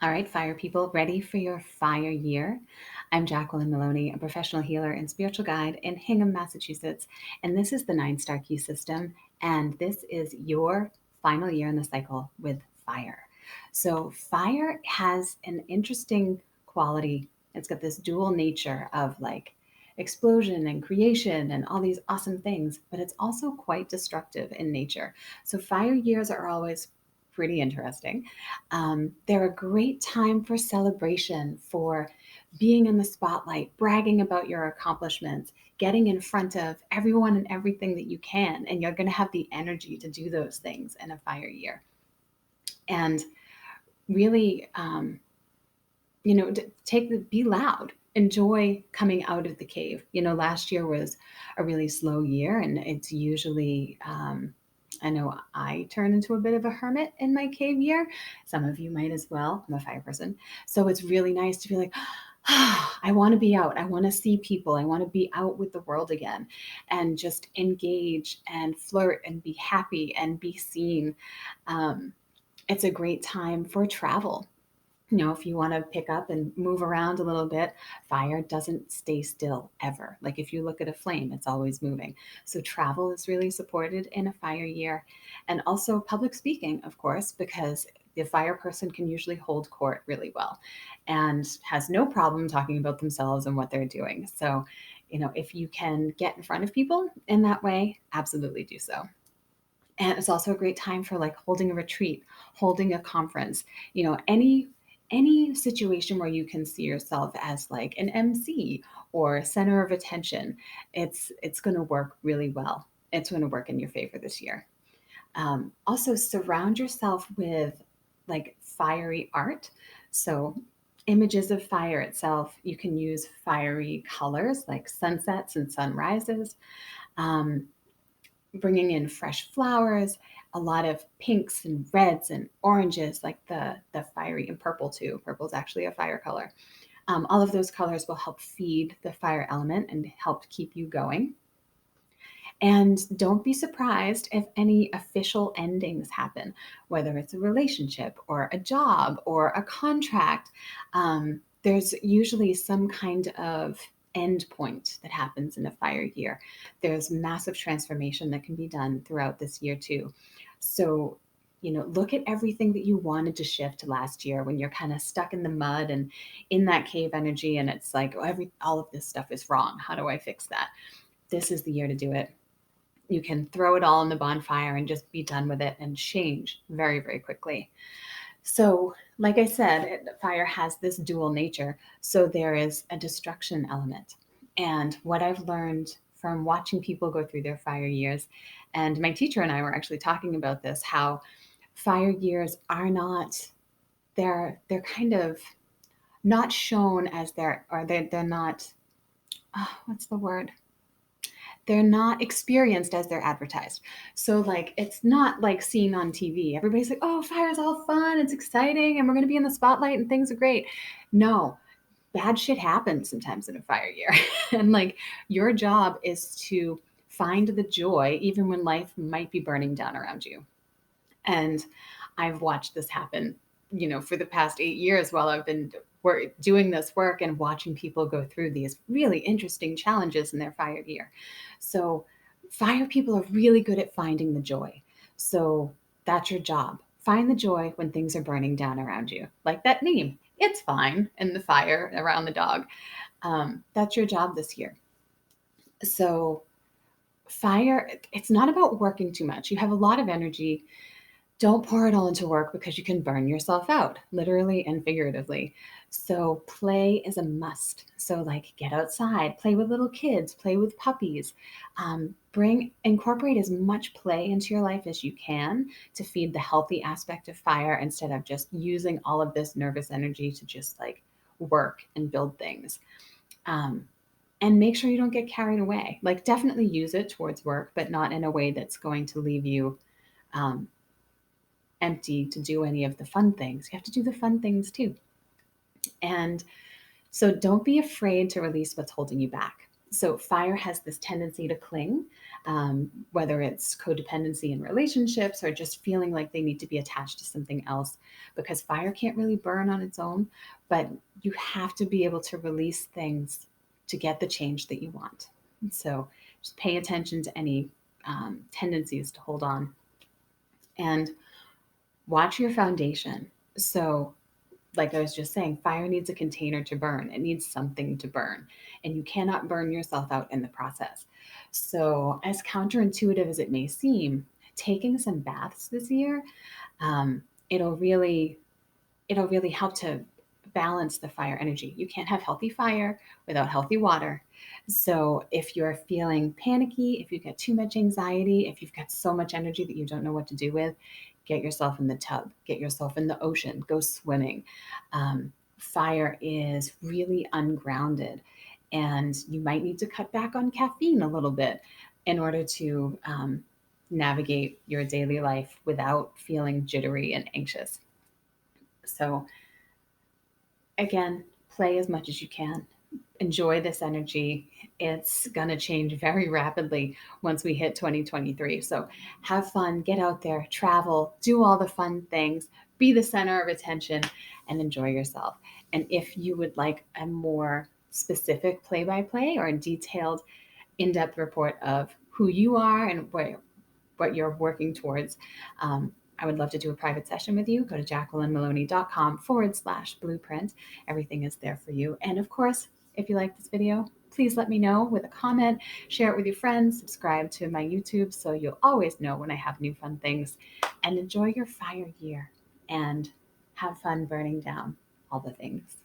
All right, fire people, ready for your fire year? I'm Jacqueline Maloney, a professional healer and spiritual guide in Hingham, Massachusetts. And this is the 9 Star Key System. And this is your final year in the cycle with fire. So, fire has an interesting quality. It's got this dual nature of like explosion and creation and all these awesome things, but it's also quite destructive in nature. So, fire years are always pretty interesting. They're a great time for celebration, for being in the spotlight, bragging about your accomplishments, getting in front of everyone and everything that you can. And you're going to have the energy to do those things in a fire year. And really, be loud. Enjoy coming out of the cave. Last year was a really slow year, and it's usually, I know I turn into a bit of a hermit in my cave year. Some of you might as well. I'm a fire person. So it's really nice to be like, I want to be out. I want to see people. I want to be out with the world again and just engage and flirt and be happy and be seen. It's a great time for travel. If you want to pick up and move around a little bit, fire doesn't stay still ever. Like if you look at a flame, it's always moving. So travel is really supported in a fire year. And also public speaking, of course, because the fire person can usually hold court really well and has no problem talking about themselves and what they're doing. So, if you can get in front of people in that way, absolutely do so. And it's also a great time for like holding a retreat, holding a conference, any situation where you can see yourself as like an MC or center of attention. It's going to work really well. It's going to work in your favor this year. Also, surround yourself with like fiery art. So, images of fire itself. You can use fiery colors like sunsets and sunrises. Um, Bringing in fresh flowers, a lot of pinks and reds and oranges, like the fiery, and purple too. Purple is actually a fire color. All of those colors will help feed the fire element and help keep you going. And don't be surprised if any official endings happen, whether it's a relationship or a job or a contract. There's usually some kind of end point that happens in a fire year. There's massive transformation that can be done throughout this year, too. So, look at everything that you wanted to shift last year when you're kind of stuck in the mud and in that cave energy, and it's like, oh, all of this stuff is wrong. How do I fix that? This is the year to do it. You can throw it all in the bonfire and just be done with it and change very, very quickly. So, like I said, fire has this dual nature. So, there is a destruction element. And what I've learned from watching people go through their fire years, and my teacher and I were actually talking about this, how fire years are not, they're kind of not shown as they're not, what's the word? They're not experienced as they're advertised. So like it's not like seen on TV. Everybody's like, "Oh, fire's all fun, it's exciting, and we're going to be in the spotlight and things are great." No, bad shit happens sometimes in a fire year. And like your job is to find the joy even when life might be burning down around you. And I've watched this happen, for the past 8 years while I've been doing this work and watching people go through these really interesting challenges in their fire year. So, fire people are really good at finding the joy. So, that's your job. Find the joy when things are burning down around you. Like that meme, it's fine in the fire around the dog. That's your job this year. So, fire, it's not about working too much. You have a lot of energy. Don't pour it all into work because you can burn yourself out, literally and figuratively. So, play is a must. So, like, get outside, play with little kids, play with puppies. Incorporate as much play into your life as you can to feed the healthy aspect of fire instead of just using all of this nervous energy to just like work and build things. Um, and make sure you don't get carried away. Like, definitely use it towards work, but not in a way that's going to leave you um, empty to do any of the fun things. You have to do the fun things too. And so don't be afraid to release what's holding you back. So fire has this tendency to cling, whether it's codependency in relationships or just feeling like they need to be attached to something else, because fire can't really burn on its own, but you have to be able to release things to get the change that you want. And so just pay attention to any tendencies to hold on, and watch your foundation. So like I was just saying, fire needs a container to burn. It needs something to burn, and you cannot burn yourself out in the process. So, as counterintuitive as it may seem, taking some baths this year, um, it'll really it'll really help to balance the fire energy. You can't have healthy fire without healthy water. So if you're feeling panicky, if you've got too much anxiety, if you've got so much energy that you don't know what to do with, get yourself in the tub, get yourself in the ocean, go swimming. Fire is really ungrounded, and you might need to cut back on caffeine a little bit in order to navigate your daily life without feeling jittery and anxious. So, again, play as much as you can. Enjoy this energy. It's going to change very rapidly once we hit 2023. So, have fun, get out there, travel, do all the fun things, be the center of attention, and enjoy yourself. And if you would like a more specific play by play or a detailed, in depth report of who you are and what you're working towards, I would love to do a private session with you. Go to jacquelinemaloney.com/blueprint. Everything is there for you. And of course, if you like this video, please let me know with a comment, share it with your friends, subscribe to my YouTube so you'll always know when I have new fun things. And enjoy your fire year and have fun burning down all the things.